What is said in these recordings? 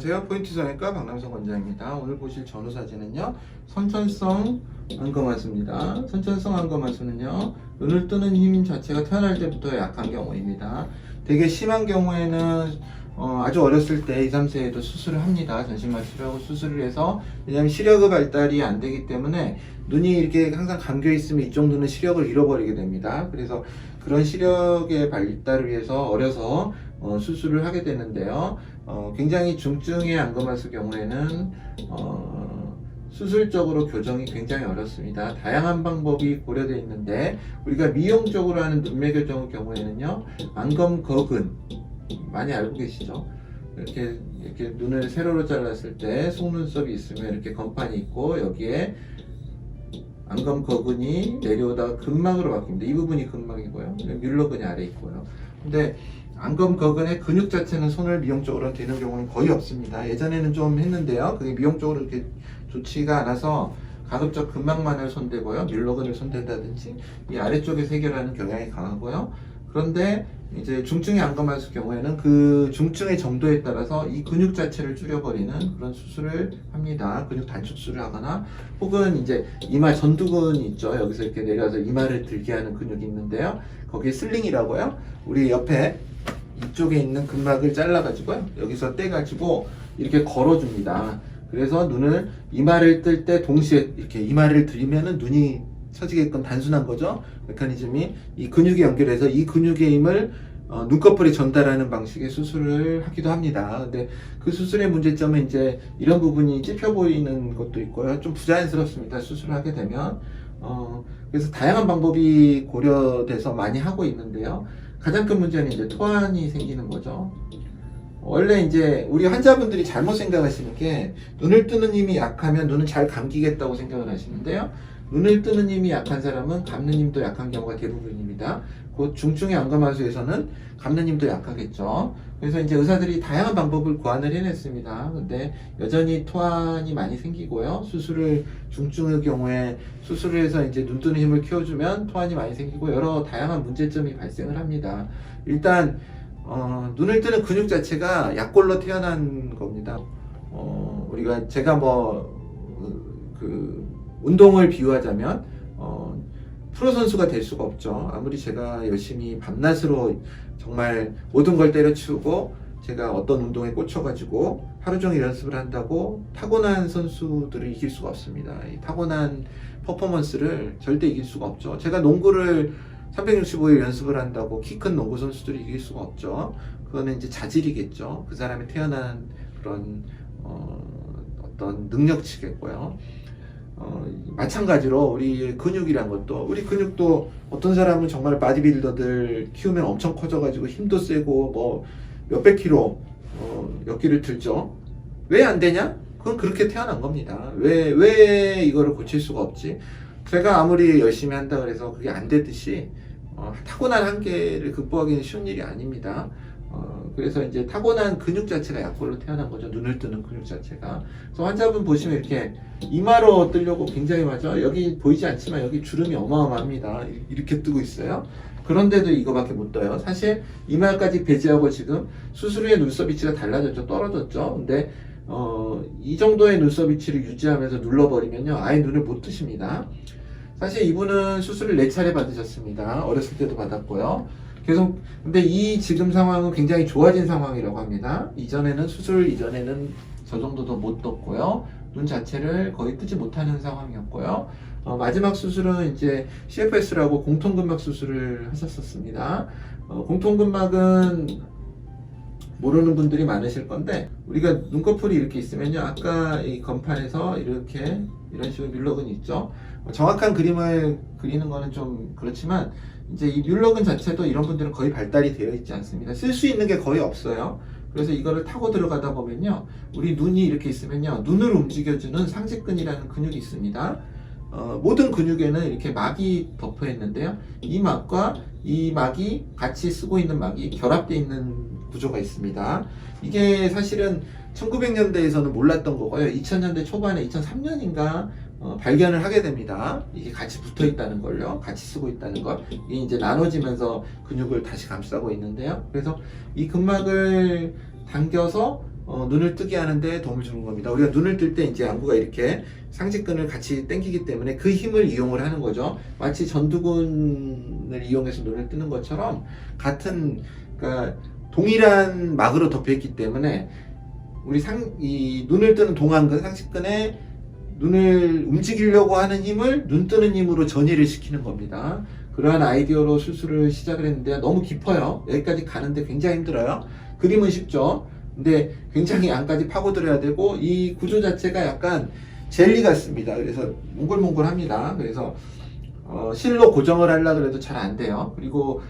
안녕하세요. 포인트 성형외과 박남성 원장입니다. 오늘 보실 전후 사진은요, 선천성 안검하수입니다. 선천성 안검하수는요, 눈을 뜨는 힘 자체가 태어날 때부터 약한 경우입니다. 되게 심한 경우에는 아주 어렸을 때 2, 3세에도 수술을 합니다. 전신마 치료하고 수술을 해서, 왜냐하면 시력의 발달이 안 되기 때문에 눈이 이렇게 항상 감겨 있으면 이쪽 눈은 시력을 잃어버리게 됩니다. 그래서 그런 시력의 발달을 위해서 어려서 수술을 하게 되는데요. 굉장히 중증의 안검하수 경우에는 수술적으로 교정이 굉장히 어렵습니다. 다양한 방법이 고려되어 있는데, 우리가 미용적으로 하는 눈매 교정의 경우에는요, 안검거근 많이 알고 계시죠? 이렇게 눈을 세로로 잘랐을 때 속눈썹이 있으면 이렇게 건판이 있고, 여기에 안검거근이 내려오다가 근막으로 바뀝니다. 이 부분이 근막이고요. 뮬러근이 아래 있고요. 근데 안검거근의 근육 자체는 손을 미용적으로 되는 경우는 거의 없습니다. 예전에는 좀 했는데요. 그게 미용적으로 이렇게 좋지가 않아서 가급적 근막만을 손대고요. 뮬러근을 손댄다든지 이 아래쪽에서 해결하는 경향이 강하고요. 그런데 이제 중증의 안검하수 경우에는 그 중증의 정도에 따라서 이 근육 자체를 줄여버리는 그런 수술을 합니다. 근육 단축술을 하거나, 혹은 이제 이마 전두근이 있죠. 여기서 이렇게 내려와서 이마를 들게 하는 근육이 있는데요. 거기에 슬링이라고요. 우리 옆에 이쪽에 있는 근막을 잘라가지고요, 여기서 떼가지고 이렇게 걸어줍니다. 그래서 눈을, 이마를 뜰 때 동시에 이렇게 이마를 들이면은 눈이 처지게끔 단순한 거죠. 메커니즘이 이 근육에 연결해서 이 근육의 힘을 눈꺼풀에 전달하는 방식의 수술을 하기도 합니다. 근데 그 수술의 문제점은 이제 이런 부분이 찝혀 보이는 것도 있고요. 좀 부자연스럽습니다. 수술을 하게 되면. 그래서 다양한 방법이 고려돼서 많이 하고 있는데요. 가장 큰 문제는 이제 토환이 생기는 거죠. 원래 이제 우리 환자분들이 잘못 생각하시는 게, 눈을 뜨는 힘이 약하면 눈은 잘 감기겠다고 생각을 하시는데요. 눈을 뜨는 힘이 약한 사람은 감는 힘도 약한 경우가 대부분입니다. 곧 중증의 안검하수에서는 감는 힘도 약하겠죠. 그래서 이제 의사들이 다양한 방법을 고안을 해냈습니다. 근데 여전히 토환이 많이 생기고요. 중증의 경우에 수술을 해서 이제 눈 뜨는 힘을 키워주면 토환이 많이 생기고, 여러 다양한 문제점이 발생을 합니다. 일단 눈을 뜨는 근육 자체가 약골로 태어난 겁니다. 제가 운동을 비유하자면, 프로 선수가 될 수가 없죠. 아무리 제가 열심히 밤낮으로 정말 모든 걸 때려치우고 제가 어떤 운동에 꽂혀가지고 하루 종일 연습을 한다고 타고난 선수들을 이길 수가 없습니다. 이 타고난 퍼포먼스를 절대 이길 수가 없죠. 제가 농구를 365일 연습을 한다고 키 큰 농구 선수들이 이길 수가 없죠. 그거는 이제 자질이겠죠. 그 사람이 태어난 그런 어떤 능력치겠고요. 마찬가지로 우리 근육이란 것도, 우리 근육도 어떤 사람은 정말 바디빌더들 키우면 엄청 커져가지고 힘도 세고 뭐 몇백 킬로 몇 끼를 들죠. 왜 안 되냐? 그건 그렇게 태어난 겁니다. 왜 이거를 고칠 수가 없지? 제가 아무리 열심히 한다 그래서 그게 안 되듯이 타고난 한계를 극복하기는 쉬운 일이 아닙니다. 그래서 이제 타고난 근육 자체가 약골로 태어난 거죠. 눈을 뜨는 근육 자체가. 그래서 환자분 보시면 이렇게 이마로 뜨려고 굉장히 하죠. 여기 보이지 않지만 여기 주름이 어마어마합니다. 이렇게 뜨고 있어요. 그런데도 이거밖에 못 떠요. 사실 이마까지 배제하고 지금 수술 후에 눈썹 위치가 달라졌죠. 떨어졌죠. 근데 이 정도의 눈썹 위치를 유지하면서 눌러버리면요, 아예 눈을 못 뜨십니다. 사실 이분은 수술을 4차례 받으셨습니다. 어렸을 때도 받았고요. 계속, 근데 이 지금 상황은 굉장히 좋아진 상황이라고 합니다. 수술 이전에는 저 정도도 못 떴고요. 눈 자체를 거의 뜨지 못하는 상황이었고요. 마지막 수술은 이제 CFS라고 공통근막 수술을 하셨었습니다. 공통근막은 모르는 분들이 많으실 건데, 우리가 눈꺼풀이 이렇게 있으면요, 아까 이 건판에서 이렇게 이런 식으로 뮬러근이 있죠. 정확한 그림을 그리는 거는 좀 그렇지만, 이제 이 뮬러근 자체도 이런 분들은 거의 발달이 되어 있지 않습니다. 쓸 수 있는 게 거의 없어요. 그래서 이거를 타고 들어가다 보면요, 우리 눈이 이렇게 있으면요, 눈을 움직여주는 상직근이라는 근육이 있습니다. 모든 근육에는 이렇게 막이 덮여 있는데요, 이 막과 이 막이 같이 쓰고 있는 막이 결합되어 있는 구조가 있습니다. 이게 사실은 1900년대에서는 몰랐던 거고요. 2000년대 초반에 2003년인가 발견을 하게 됩니다. 이게 같이 붙어 있다는 걸요. 같이 쓰고 있다는 걸. 이게 이제 나눠지면서 근육을 다시 감싸고 있는데요. 그래서 이 근막을 당겨서 눈을 뜨게 하는데 도움을 주는 겁니다. 우리가 눈을 뜰 때 이제 안구가 이렇게 상직근을 같이 당기기 때문에 그 힘을 이용을 하는 거죠. 마치 전두근을 이용해서 눈을 뜨는 것처럼 같은, 그러니까 동일한 막으로 덮여있기 때문에 이 눈을 뜨는 동안근, 상식근에 눈을 움직이려고 하는 힘을 눈 뜨는 힘으로 전이를 시키는 겁니다. 그러한 아이디어로 수술을 시작을 했는데 너무 깊어요. 여기까지 가는데 굉장히 힘들어요. 그림은 쉽죠. 근데 굉장히 안까지 파고들어야 되고, 이 구조 자체가 약간 젤리 같습니다. 그래서 몽글몽글합니다. 그래서 실로 고정을 하려고 해도 잘 안 돼요. 그리고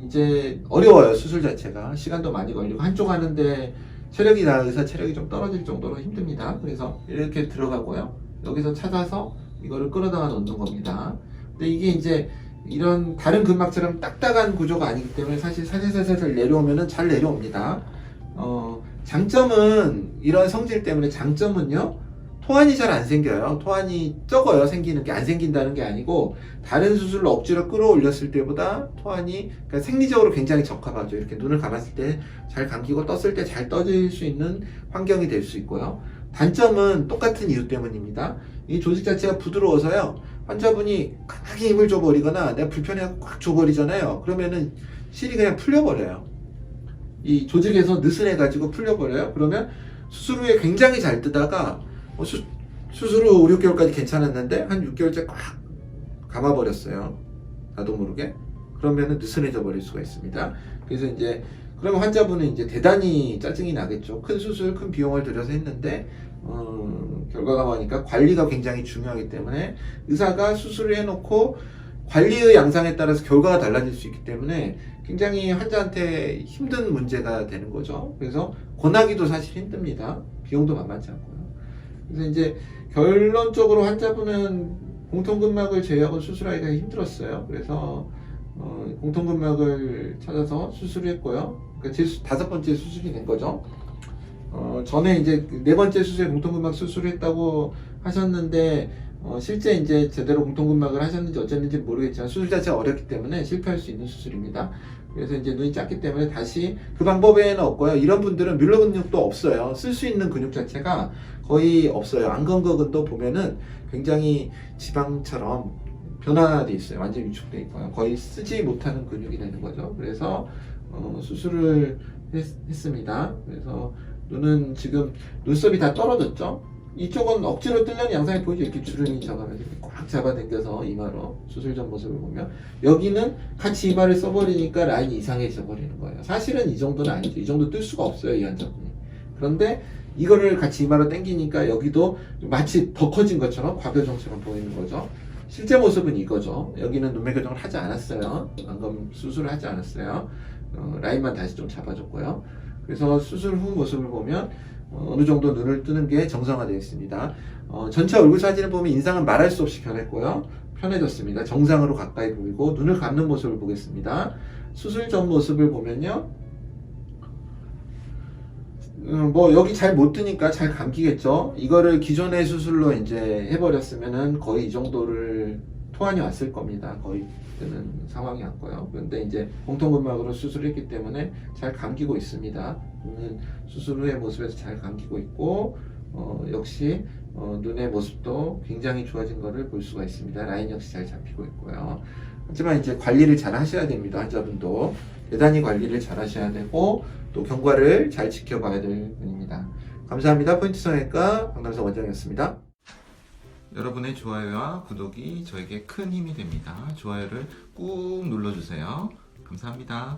이제 어려워요. 수술 자체가 시간도 많이 걸리고, 한쪽 하는데 체력이 의사 체력이 좀 떨어질 정도로 힘듭니다. 그래서 이렇게 들어가고요. 여기서 찾아서 이거를 끌어다가 넣는 겁니다. 근데 이게 이제 이런 다른 근막처럼 딱딱한 구조가 아니기 때문에 사실 살살살살 내려오면은 잘 내려옵니다. 장점은, 이런 성질 때문에 장점은요, 토안이 잘 안 생겨요. 토안이 적어요. 생기는 게, 안 생긴다는 게 아니고, 다른 수술로 억지로 끌어올렸을 때보다 토안이, 그러니까 생리적으로 굉장히 적합하죠. 이렇게 눈을 감았을 때 잘 감기고 떴을 때 잘 떠질 수 있는 환경이 될 수 있고요. 단점은 똑같은 이유 때문입니다. 이 조직 자체가 부드러워서요, 환자분이 강하게 힘을 줘버리거나 내가 불편해서 꽉 줘버리잖아요. 그러면은 실이 그냥 풀려버려요. 이 조직에서 느슨해가지고 풀려버려요. 그러면 수술 후에 굉장히 잘 뜨다가 수술 후 5, 6개월까지 괜찮았는데 한 6개월째 꽉 감아버렸어요. 나도 모르게. 그러면은 느슨해져 버릴 수가 있습니다. 그래서 이제 그러면 환자분은 이제 대단히 짜증이 나겠죠. 큰 수술, 큰 비용을 들여서 했는데 결과가 나오니까 관리가 굉장히 중요하기 때문에 의사가 수술을 해놓고 관리의 양상에 따라서 결과가 달라질 수 있기 때문에 굉장히 환자한테 힘든 문제가 되는 거죠. 그래서 권하기도 사실 힘듭니다. 비용도 만만치 않고요. 그래서 이제 결론적으로 환자분은 공통근막을 제외하고 수술하기가 힘들었어요. 그래서 공통근막을 찾아서 수술을 했고요. 그러니까 다섯 번째 수술이 된 거죠. 전에 이제 네 번째 수술에 공통근막 수술을 했다고 하셨는데, 실제 이제 제대로 공통근막을 하셨는지 어쨌는지 모르겠지만 수술 자체가 어렵기 때문에 실패할 수 있는 수술입니다. 그래서 이제 눈이 작기 때문에 다시 그 방법에는 없고요. 이런 분들은 뮬러 근육도 없어요. 쓸 수 있는 근육 자체가 거의 없어요. 안검거근도 보면은 굉장히 지방처럼 변화되어 있어요. 완전히 위축되어 있고요. 거의 쓰지 못하는 근육이 되는 거죠. 그래서 수술을 했습니다. 그래서 눈은 지금 눈썹이 다 떨어졌죠. 이쪽은 억지로 뜨려는 양상이 보이죠. 이렇게 주름이 잡아가지고 꽉 잡아당겨서 이마로 수술 전 모습을 보면, 여기는 같이 이마를 써버리니까 라인이 이상해져 버리는 거예요. 사실은 이 정도는 아니죠. 이 정도 뜰 수가 없어요, 이 환자분이. 그런데 이거를 같이 이마로 당기니까 여기도 마치 더 커진 것처럼 과교정처럼 보이는 거죠. 실제 모습은 이거죠. 여기는 눈매 교정을 하지 않았어요. 안검 수술을 하지 않았어요. 라인만 다시 좀 잡아줬고요. 그래서 수술 후 모습을 보면 어느 정도 눈을 뜨는 게 정상화되어 있습니다. 전체 얼굴 사진을 보면 인상은 말할 수 없이 변했고요. 편해졌습니다. 정상으로 가까이 보이고, 눈을 감는 모습을 보겠습니다. 수술 전 모습을 보면요. 뭐 여기 잘 못 뜨니까 잘 감기겠죠. 이거를 기존의 수술로 이제 해버렸으면은 거의 이 정도를 토안이 왔을 겁니다. 거의 뜨는 상황이 왔고요. 그런데 이제 공통근막으로 수술했기 때문에 잘 감기고 있습니다. 눈은 수술 후의 모습에서 잘 감기고 있고, 역시 눈의 모습도 굉장히 좋아진 것을 볼 수가 있습니다. 라인 역시 잘 잡히고 있고요. 하지만 이제 관리를 잘 하셔야 됩니다. 환자분도 대단히 관리를 잘 하셔야 되고, 또 경과를 잘 지켜봐야 될 분입니다. 감사합니다. 포인트 성형외과 박남석 원장이었습니다. 여러분의 좋아요와 구독이 저에게 큰 힘이 됩니다. 좋아요를 꾹 눌러주세요. 감사합니다.